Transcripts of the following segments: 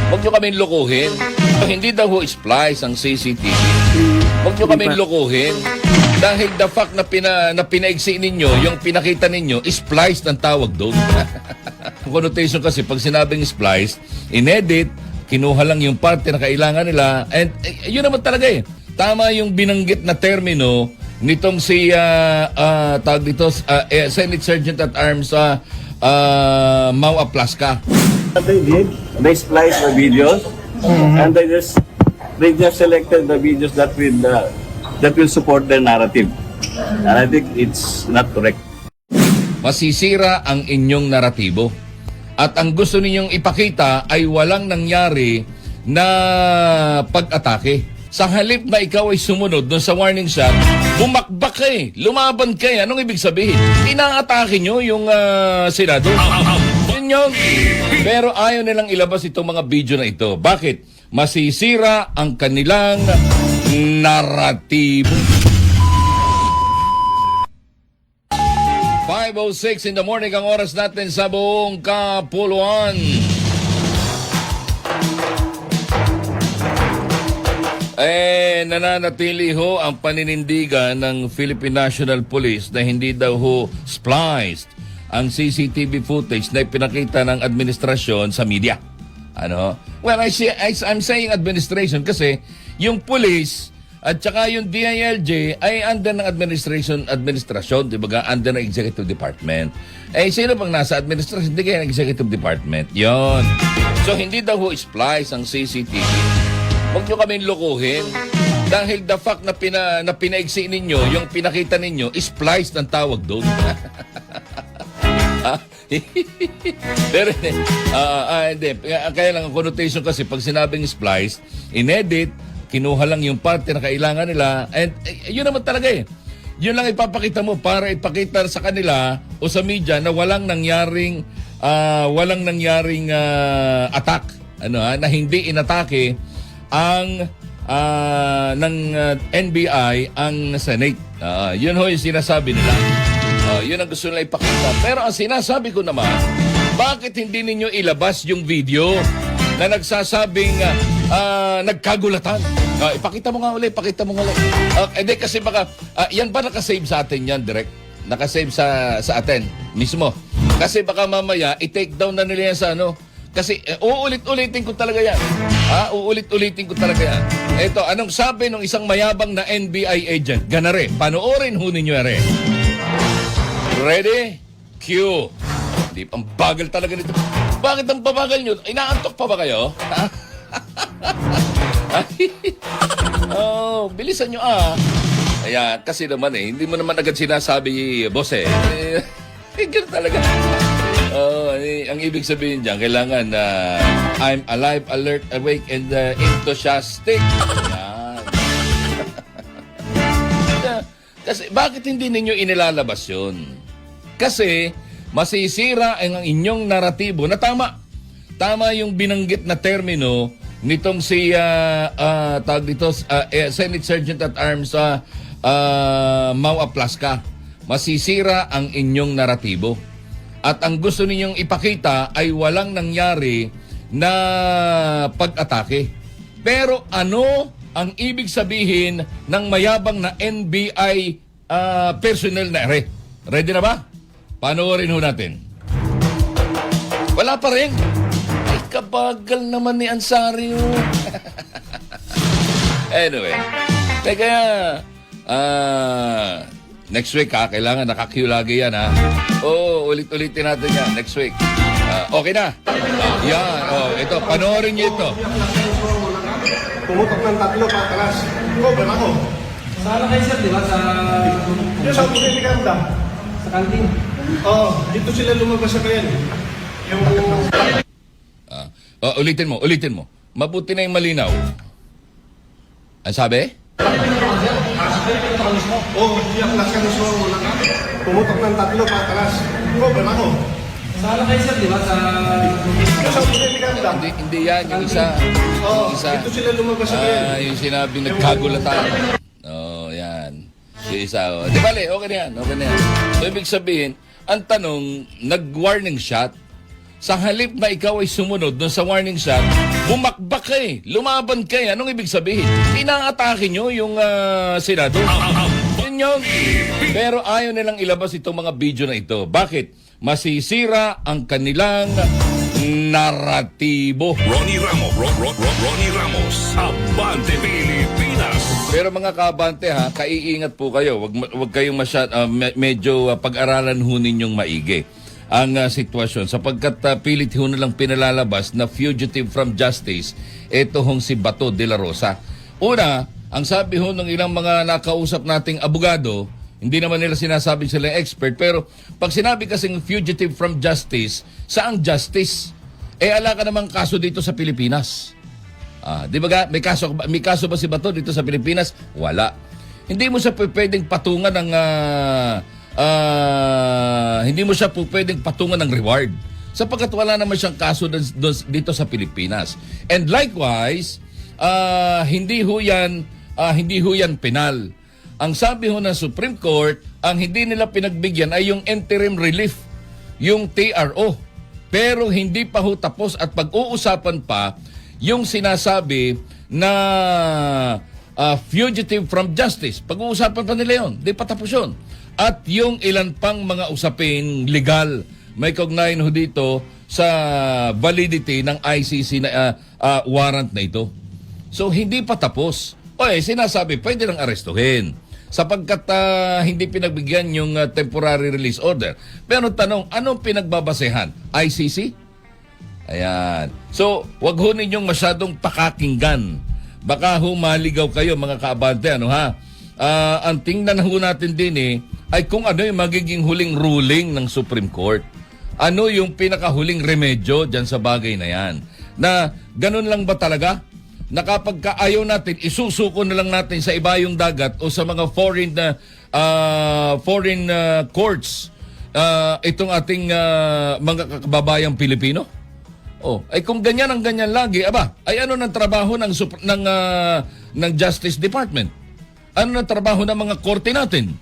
Huwag nyo kaming lokohin. Hindi daw ho splice ang CCTV. Huwag nyo kaming lokohin. Dahil the fact na, pinaigsi ninyo, yung pinakita ninyo, splice ang tawag doon. Ang connotation kasi, pag sinabing splice, inedit, kinuha lang yung parte na kailangan nila. And yun naman talaga eh. Tama yung binanggit na termino nitong si tawag dito, Senate Sergeant at Arms Mau Aplaska. What they did, they spliced the videos, and they just selected the videos that will support their narrative. And I think it's not correct. Masisira ang inyong naratibo. At ang gusto ninyong ipakita ay walang nangyari na pag-atake. Sa halip na ikaw ay sumunod doon sa warning shot, bumakbak ka eh, lumaban ka eh. Anong ibig sabihin? Inaatake nyo yung Senado. Yun yun. Pero ayaw nilang ilabas itong mga video na ito. Bakit? Masisira ang kanilang naratibo. 5:06 in the morning ang oras natin sa buong kapuluan. Nananatili ho ang paninindigan ng Philippine National Police na hindi daw ho spliced ang CCTV footage na ipinakita ng administrasyon sa media. Ano? Well, I'm saying administration kasi yung police at saka yung DILG ay under ng administrasyon, di ba? Under ng executive department. Sino bang nasa administrasyon? Hindi kaya ng executive department. Yon. So, hindi daw ho splice ang CCTV. Huwag nyo kaming lokohin. Dahil the fact na, pinaigsi ninyo, yung pinakita ninyo, splice ang tawag doon. Pero hindi. Kaya lang ang connotation kasi, pag sinabing splice, inedit, kinuha lang yung parte na kailangan nila. And yun naman talaga eh. Yun lang ipapakita mo para ipakita sa kanila o sa media na walang nangyaring attack. Na hindi inatake ang ng NBI ang Senate. Yun ho yung sinasabi nila. Yun ang gusto nila ipakita. Pero ang sinasabi ko naman, bakit hindi ninyo ilabas yung video na nagsasabing nagkagulatan? Ipakita mo nga ulit, Hindi kasi baka, yan ba nakasave sa atin yan, direct? Nakasave sa atin mismo. Kasi baka mamaya, i-take down na nila yan sa Kasi uulit-ulitin ko talaga yan. Uulit-ulitin ko talaga yan. Ito, anong sabi ng isang mayabang na NBI agent? Ganare, panoorin ho ninyo yan. Ready? Cue. Ang bagal talaga nito. Bakit ang babagal nyo? Inaantok pa ba kayo? Bilisan nyo Ayan, kasi naman hindi mo naman agad sinasabi, boss ganun talaga. Ang ibig sabihin dyan, kailangan na I'm alive, alert, awake, and enthusiastic. Ayan. Kasi, bakit hindi ninyo inilalabas yun? Kasi, masisira ang inyong naratibo na tama. Tama yung binanggit na termino nitong si tawag dito, Senate Sergeant at Arms Mau Aplaska. Masisira ang inyong naratibo. At ang gusto ninyong ipakita ay walang nangyari na pag-atake. Pero ano ang ibig sabihin ng mayabang na NBI personnel na Ready na ba? Panoorin ho natin. Wala pa rin. Ay, kabagal naman ni Ansario. Anyway. Kaya, next week kailangan naka-cue lagi yan ulit-ulitin natin yan next week. Okay na? Yan, ito, panoorin niyo ito. Pumutok ng tatlo patalas. Cover ako. Saan kayo sir, di ba? Yung sa Puliliganda. Sa kantin. Dito sila lumabas sa kayan. Yung... Ulitin mo. Mabuti na yung malinaw. Ang sabi? Di aklas ka mismo. Pumutok ng tatlo patalas. Cover ako. Saan kayo sir, di ba? Yung sa Puliliganda. Hindi yan, yung isa. Yung isa. Dito sila lumabas sa kayan. Yung sinabing nagkagulatan. Yan. Yung isa. Di bale, okay na yan. So, ibig sabihin, ang tanong, nag-warning shot. Sa halip na ikaw ay sumunod doon sa warning shot, bumakbak ka eh. Lumaban ka eh. Anong ibig sabihin? Inaatake nyo yung Senado. Yun yun. Pero ayaw nilang ilabas itong mga video na ito. Bakit? Masisira ang kanilang naratibo. Ronnie Ramos, Ronnie Ramos, Abante Pilipinas. Pero mga kabante ha, kaiingat po kayo. Wag kayong medyo pag-aralan ho ninyong maigi ang sitwasyon. Sapagkat pilit ho na lang pinalalabas na fugitive from justice, ito hong si Bato de la Rosa. Una, ang sabi ho ng ilang mga nakausap nating abogado, hindi naman nila sinasabi sila expert, pero pag sinabi kasing fugitive from justice, saang justice? Ala ka namang kaso dito sa Pilipinas. Di ba may kaso ba si Bato dito sa Pilipinas? Wala. Hindi mo siya pwedeng patungan ng hindi mo siya pwedeng patungan ng reward sapagkat wala naman siyang kaso dito sa Pilipinas. And likewise, hindi ho yan penal. Ang sabi ho ng Supreme Court, ang hindi nila pinagbigyan ay yung interim relief, yung TRO. Pero hindi pa ho tapos at pag-uusapan pa yung sinasabi na fugitive from justice. Pag-uusapan pa nila yun, di pa tapos yun. At yung ilan pang mga usapin legal, may kaugnayan ho dito sa validity ng ICC na warrant na ito. So hindi pa tapos. Sinasabi, pwede nang arestuhin sapagkat hindi pinagbigyan yung temporary release order. Pero tanong, anong pinagbabasehan? ICC? Ayan. So, wag ho ninyong masyadong pakakinggan. Baka ho maligaw kayo mga kaabante. Ang tingnan ho natin din ay kung ano yung magiging huling ruling ng Supreme Court. Ano yung pinakahuling remedyo dyan sa bagay na yan. Na ganun lang ba talaga? Na kapag ayaw natin, isusuko na lang natin sa ibayong dagat o sa mga foreign courts itong ating mga kababayang Pilipino? Ay kung ganyan ang ganyan lagi, ay ano ng trabaho ng Justice Department? Ano ng trabaho ng mga korte natin?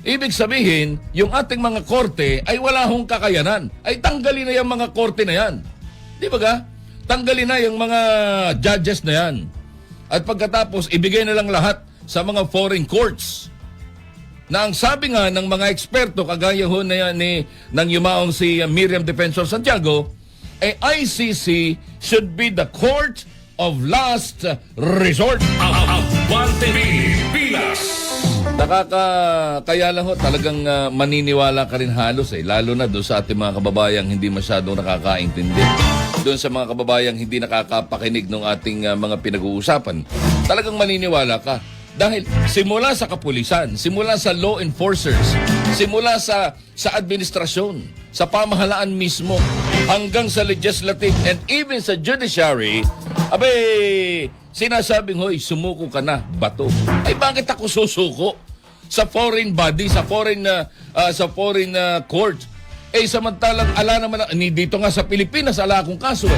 Ibig sabihin, yung ating mga korte ay wala hong kakayanan. Ay tanggalin na yung mga korte na yan. Di ba ga? Tanggalin na yung mga judges na yan. At pagkatapos, ibigay na lang lahat sa mga foreign courts. Na ang sabi nga ng mga eksperto, kagaya ho na yan ng yumaong si Miriam Defensor Santiago, ICC should be the court of last resort. Abante Pilipinas. Kaya lang ho, talagang maniniwala ka rin halos lalo na doon sa ating mga kababayang hindi masyadong nakakaintindi. Doon sa mga kababayang hindi nakakapakinig ng ating mga pinag-uusapan. Talagang maniniwala ka. Dahil simula sa kapulisan, simula sa law enforcers, simula sa administrasyon, sa pamahalaan mismo, hanggang sa legislative and even sa judiciary, sinasabing, hoy, sumuko ka na, Bato. Ay bakit ako susuko sa foreign body, sa foreign court? Samantalang ala naman dito nga sa Pilipinas, ala akong kaso.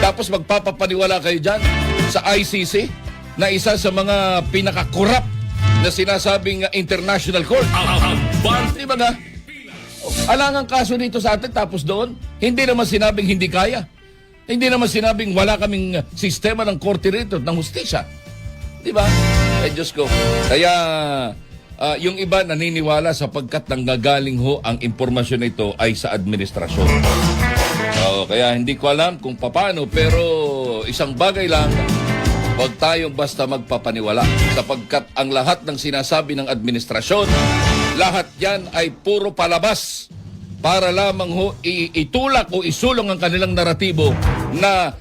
Tapos magpapapaniwala kayo dyan sa ICC na isa sa mga pinaka-corrupt na sinasabing international court. Di ba nga? Alangang kaso dito sa atin, tapos doon, hindi naman sinabing hindi kaya. Hindi naman sinabing wala kaming sistema ng korte rito, ng hustisya. Di ba? Diyos ko. Kaya, yung iba naniniwala sapagkat nanggagaling ho ang impormasyon nito ay sa administrasyon. Kaya hindi ko alam kung paano, pero isang bagay lang, huwag tayong basta magpapaniwala sapagkat ang lahat ng sinasabi ng administrasyon, lahat yan ay puro palabas para lamang ho itulak o isulong ang kanilang naratibo na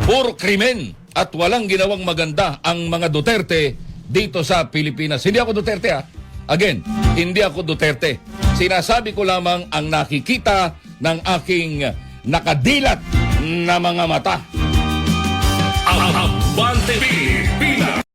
puro krimen at walang ginawang maganda ang mga Duterte dito sa Pilipinas. Hindi ako Duterte Again, hindi ako Duterte. Sinasabi ko lamang ang nakikita ng aking nakadilat na mga mata. Abante Pilipinas.